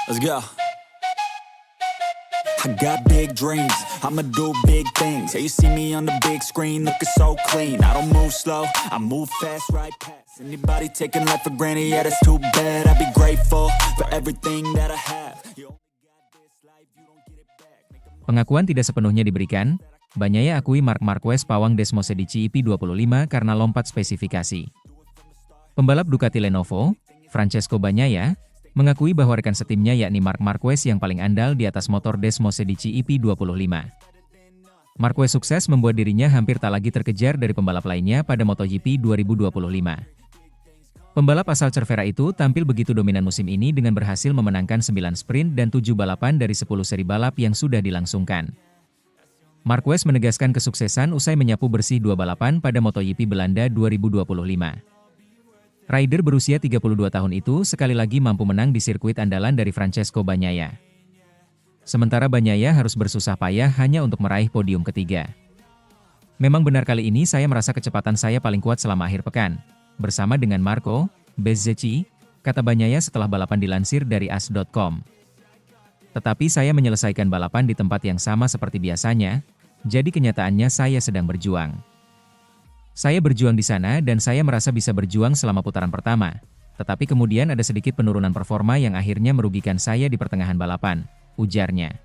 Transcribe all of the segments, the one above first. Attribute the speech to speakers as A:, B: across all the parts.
A: Let's go. I got big dreams, I'ma do big things. Yeah, you see me on the big screen, looking so clean. I don't move slow, I move fast, right past anybody taking life for granted, yeah, that's too bad. I'd be grateful for everything that I have. You only got this life, you don't get it back.
B: Pengakuan tidak sepenuhnya diberikan. Bagnaia akui Marc Marquez pawang Desmosedici EP25 karena lompat spesifikasi. Pembalap Ducati Lenovo, Francesco Bagnaia, mengakui bahwa rekan setimnya yakni Marc Marquez yang paling andal di atas motor Desmosedici EP25. Marquez sukses membuat dirinya hampir tak lagi terkejar dari pembalap lainnya pada MotoGP 2025. Pembalap asal Cervera itu tampil begitu dominan musim ini dengan berhasil memenangkan 9 sprint dan 7 balapan dari 10 seri balap yang sudah dilangsungkan. Marquez menegaskan kesuksesan usai menyapu bersih 2 balapan pada MotoGP Belanda 2025. Rider berusia 32 tahun itu sekali lagi mampu menang di sirkuit andalan dari Francesco Bagnaia. Sementara Bagnaia harus bersusah payah hanya untuk meraih podium ketiga. Memang benar kali ini saya merasa kecepatan saya paling kuat selama akhir pekan, bersama dengan Marco Bezzecchi, kata Bagnaia setelah balapan dilansir dari AS.com. Tetapi saya menyelesaikan balapan di tempat yang sama seperti biasanya, jadi kenyataannya saya sedang berjuang. Saya berjuang di sana dan saya merasa bisa berjuang selama putaran pertama, tetapi kemudian ada sedikit penurunan performa yang akhirnya merugikan saya di pertengahan balapan, ujarnya.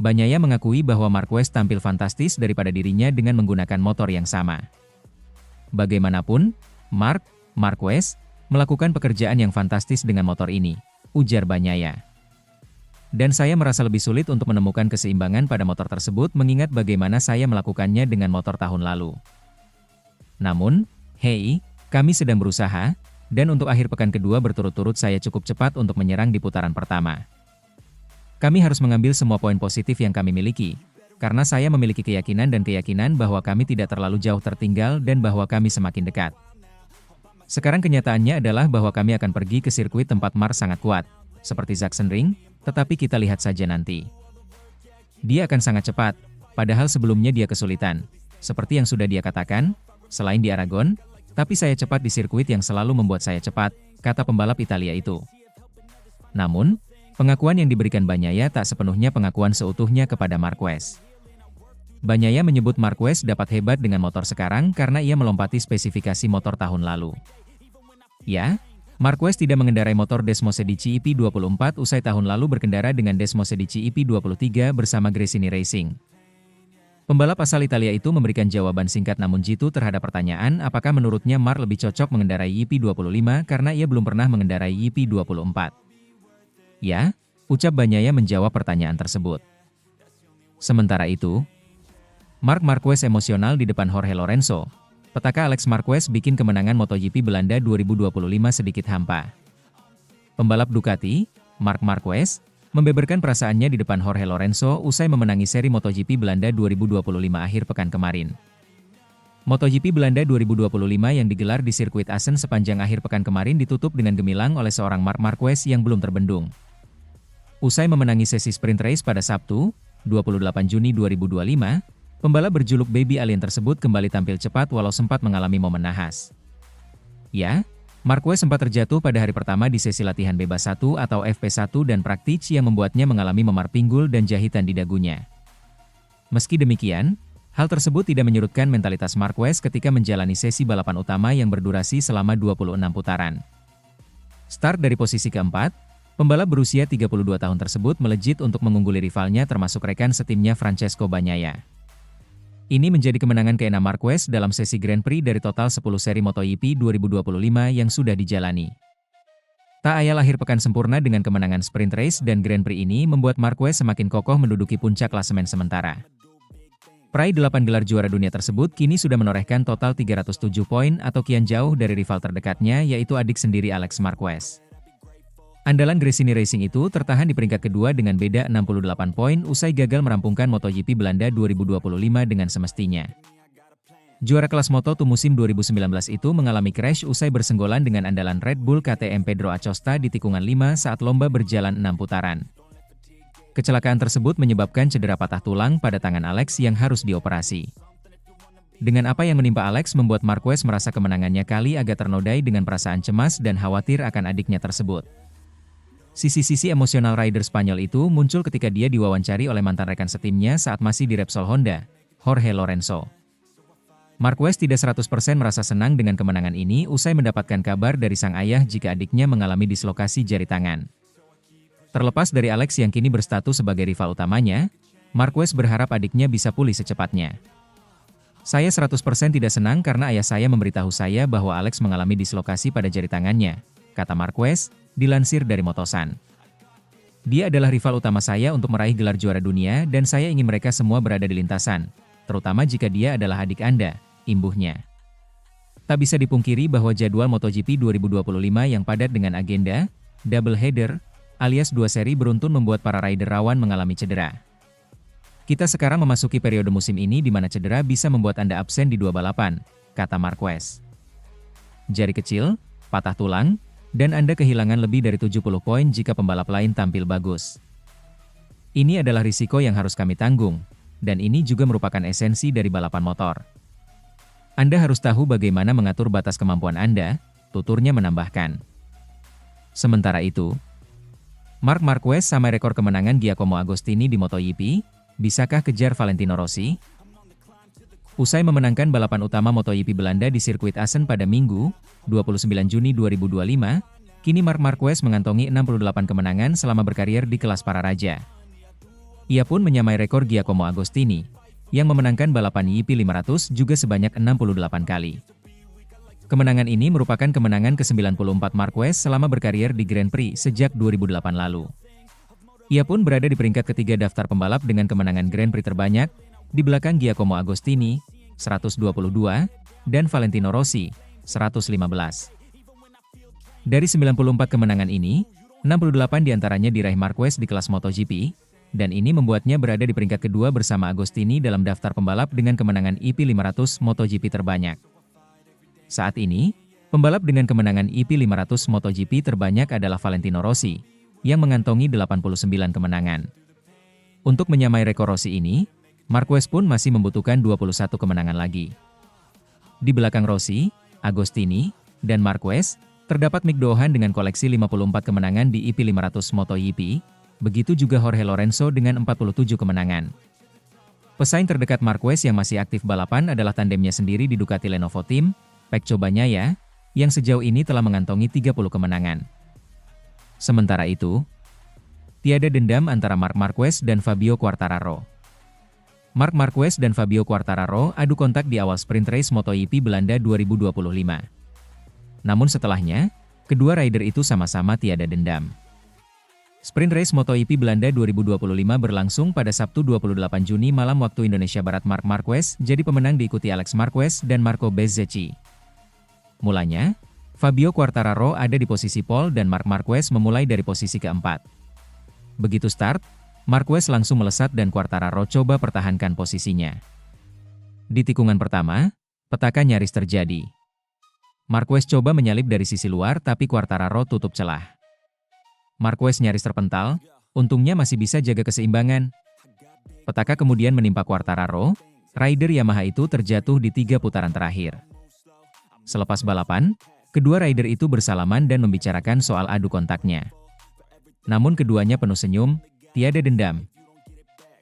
B: Bagnaia mengakui bahwa Marquez tampil fantastis daripada dirinya dengan menggunakan motor yang sama. Bagaimanapun, Marc Marquez melakukan pekerjaan yang fantastis dengan motor ini, ujar Bagnaia. Dan saya merasa lebih sulit untuk menemukan keseimbangan pada motor tersebut mengingat bagaimana saya melakukannya dengan motor tahun lalu. Namun, hey, kami sedang berusaha, dan untuk akhir pekan kedua berturut-turut saya cukup cepat untuk menyerang di putaran pertama. Kami harus mengambil semua poin positif yang kami miliki, karena saya memiliki keyakinan bahwa kami tidak terlalu jauh tertinggal dan bahwa kami semakin dekat. Sekarang kenyataannya adalah bahwa kami akan pergi ke sirkuit tempat Marc sangat kuat, seperti Sachsenring, tetapi kita lihat saja nanti. Dia akan sangat cepat, padahal sebelumnya dia kesulitan. Seperti yang sudah dia katakan, selain di Aragon, tapi saya cepat di sirkuit yang selalu membuat saya cepat, kata pembalap Italia itu. Namun, pengakuan yang diberikan Bagnaia tak sepenuhnya pengakuan seutuhnya kepada Marquez. Bagnaia menyebut Marquez dapat hebat dengan motor sekarang karena ia melompati spesifikasi motor tahun lalu. Ya, Marquez tidak mengendarai motor Desmosedici EP24 usai tahun lalu berkendara dengan Desmosedici EP23 bersama Gresini Racing. Pembalap asal Italia itu memberikan jawaban singkat namun jitu terhadap pertanyaan apakah menurutnya Marc lebih cocok mengendarai EP25 karena ia belum pernah mengendarai EP24. Ya, ucap Bagnaia menjawab pertanyaan tersebut. Sementara itu, Marc Marquez emosional di depan Jorge Lorenzo. Petaka Alex Marquez bikin kemenangan MotoGP Belanda 2025 sedikit hampa. Pembalap Ducati, Marc Marquez, membeberkan perasaannya di depan Jorge Lorenzo usai memenangi seri MotoGP Belanda 2025 akhir pekan kemarin. MotoGP Belanda 2025 yang digelar di sirkuit Assen sepanjang akhir pekan kemarin ditutup dengan gemilang oleh seorang Marc Marquez yang belum terbendung. Usai memenangi sesi sprint race pada Sabtu, 28 Juni 2025, pembalap berjuluk Baby Alien tersebut kembali tampil cepat walau sempat mengalami momen nahas. Ya, Marquez sempat terjatuh pada hari pertama di sesi latihan bebas 1 atau FP1 dan praktis yang membuatnya mengalami memar pinggul dan jahitan di dagunya. Meski demikian, hal tersebut tidak menyurutkan mentalitas Marquez ketika menjalani sesi balapan utama yang berdurasi selama 26 putaran. Start dari posisi keempat, pembalap berusia 32 tahun tersebut melejit untuk mengungguli rivalnya termasuk rekan setimnya Francesco Bagnaia. Ini menjadi kemenangan ke-6 Marquez dalam sesi Grand Prix dari total 10 seri MotoGP 2025 yang sudah dijalani. Tak ayal akhir pekan sempurna dengan kemenangan sprint race dan Grand Prix ini membuat Marquez semakin kokoh menduduki puncak klasemen sementara. Peraih 8 gelar juara dunia tersebut kini sudah menorehkan total 307 poin atau kian jauh dari rival terdekatnya yaitu adik sendiri Alex Marquez. Andalan Gresini Racing itu tertahan di peringkat kedua dengan beda 68 poin usai gagal merampungkan MotoGP Belanda 2025 dengan semestinya. Juara kelas Moto2 musim 2019 itu mengalami crash usai bersenggolan dengan andalan Red Bull KTM Pedro Acosta di tikungan 5 saat lomba berjalan 6 putaran. Kecelakaan tersebut menyebabkan cedera patah tulang pada tangan Alex yang harus dioperasi. Dengan apa yang menimpa Alex membuat Marquez merasa kemenangannya kali agak ternodai dengan perasaan cemas dan khawatir akan adiknya tersebut. Sisi-sisi emosional rider Spanyol itu muncul ketika dia diwawancari oleh mantan rekan setimnya saat masih di Repsol Honda, Jorge Lorenzo. Marquez tidak 100% merasa senang dengan kemenangan ini usai mendapatkan kabar dari sang ayah jika adiknya mengalami dislokasi jari tangan. Terlepas dari Alex yang kini berstatus sebagai rival utamanya, Marquez berharap adiknya bisa pulih secepatnya. Saya 100% tidak senang karena ayah saya memberitahu saya bahwa Alex mengalami dislokasi pada jari tangannya, kata Marquez, dilansir dari Motosan. Dia adalah rival utama saya untuk meraih gelar juara dunia dan saya ingin mereka semua berada di lintasan, terutama jika dia adalah adik Anda, imbuhnya. Tak bisa dipungkiri bahwa jadwal MotoGP 2025 yang padat dengan agenda double header alias 2 seri beruntun membuat para rider rawan mengalami cedera. Kita sekarang memasuki periode musim ini di mana cedera bisa membuat Anda absen di 2 balapan, kata Marquez. Jari kecil, patah tulang, dan Anda kehilangan lebih dari 70 poin jika pembalap lain tampil bagus. Ini adalah risiko yang harus kami tanggung, dan ini juga merupakan esensi dari balapan motor. Anda harus tahu bagaimana mengatur batas kemampuan Anda, tuturnya menambahkan. Sementara itu, Marc Marquez sama rekor kemenangan Giacomo Agostini di MotoGP, bisakah kejar Valentino Rossi? Usai memenangkan balapan utama MotoGP Belanda di sirkuit Assen pada Minggu, 29 Juni 2025, kini Marc Marquez mengantongi 68 kemenangan selama berkarier di kelas para raja. Ia pun menyamai rekor Giacomo Agostini, yang memenangkan balapan YP 500 juga sebanyak 68 kali. Kemenangan ini merupakan kemenangan ke-94 Marquez selama berkarier di Grand Prix sejak 2008 lalu. Ia pun berada di peringkat ketiga daftar pembalap dengan kemenangan Grand Prix terbanyak, di belakang Giacomo Agostini, 122, dan Valentino Rossi, 115. Dari 94 kemenangan ini, 68 diantaranya diraih Marquez di kelas MotoGP, dan ini membuatnya berada di peringkat kedua bersama Agostini dalam daftar pembalap dengan kemenangan IP 500 MotoGP terbanyak. Saat ini, pembalap dengan kemenangan IP 500 MotoGP terbanyak adalah Valentino Rossi, yang mengantongi 89 kemenangan. Untuk menyamai rekor Rossi ini, Marquez pun masih membutuhkan 21 kemenangan lagi. Di belakang Rossi, Agostini, dan Marquez, terdapat Mick Doohan dengan koleksi 54 kemenangan di IP 500 MotoGP, begitu juga Jorge Lorenzo dengan 47 kemenangan. Pesaing terdekat Marquez yang masih aktif balapan adalah tandemnya sendiri di Ducati Lenovo Team, Pecco Bagnaia, yang sejauh ini telah mengantongi 30 kemenangan. Sementara itu, tiada dendam antara Marc Marquez dan Fabio Quartararo. Marc Marquez dan Fabio Quartararo adu kontak di awal sprint race MotoGP Belanda 2025. Namun setelahnya, kedua rider itu sama-sama tiada dendam. Sprint race MotoGP Belanda 2025 berlangsung pada Sabtu 28 Juni malam waktu Indonesia Barat. Marc Marquez jadi pemenang diikuti Alex Marquez dan Marco Bezzecchi. Mulanya, Fabio Quartararo ada di posisi pole dan Marc Marquez memulai dari posisi keempat. Begitu start, Marquez langsung melesat dan Quartararo coba pertahankan posisinya. Di tikungan pertama, petaka nyaris terjadi. Marquez coba menyalip dari sisi luar tapi Quartararo tutup celah. Marquez nyaris terpental, untungnya masih bisa jaga keseimbangan. Petaka kemudian menimpa Quartararo, rider Yamaha itu terjatuh di 3 putaran terakhir. Selepas balapan, kedua rider itu bersalaman dan membicarakan soal adu kontaknya. Namun keduanya penuh senyum, tiada dendam.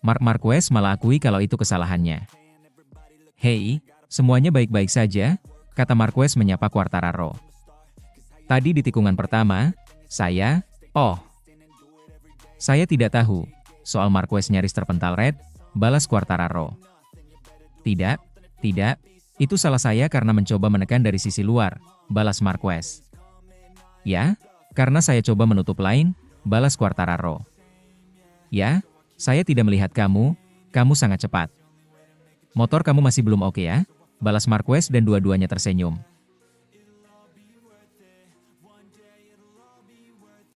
B: Marc Marquez malah akui kalau itu kesalahannya. "Hei, semuanya baik-baik saja," kata Marquez menyapa Quartararo. "Tadi di tikungan pertama, saya tidak tahu." Soal Marquez nyaris terpental red, balas Quartararo. Tidak, itu salah saya karena mencoba menekan dari sisi luar," balas Marquez. "Ya, karena saya coba menutup line," balas Quartararo. "Ya, saya tidak melihat kamu sangat cepat. Motor kamu masih belum oke ya," balas Marquez dan dua-duanya tersenyum.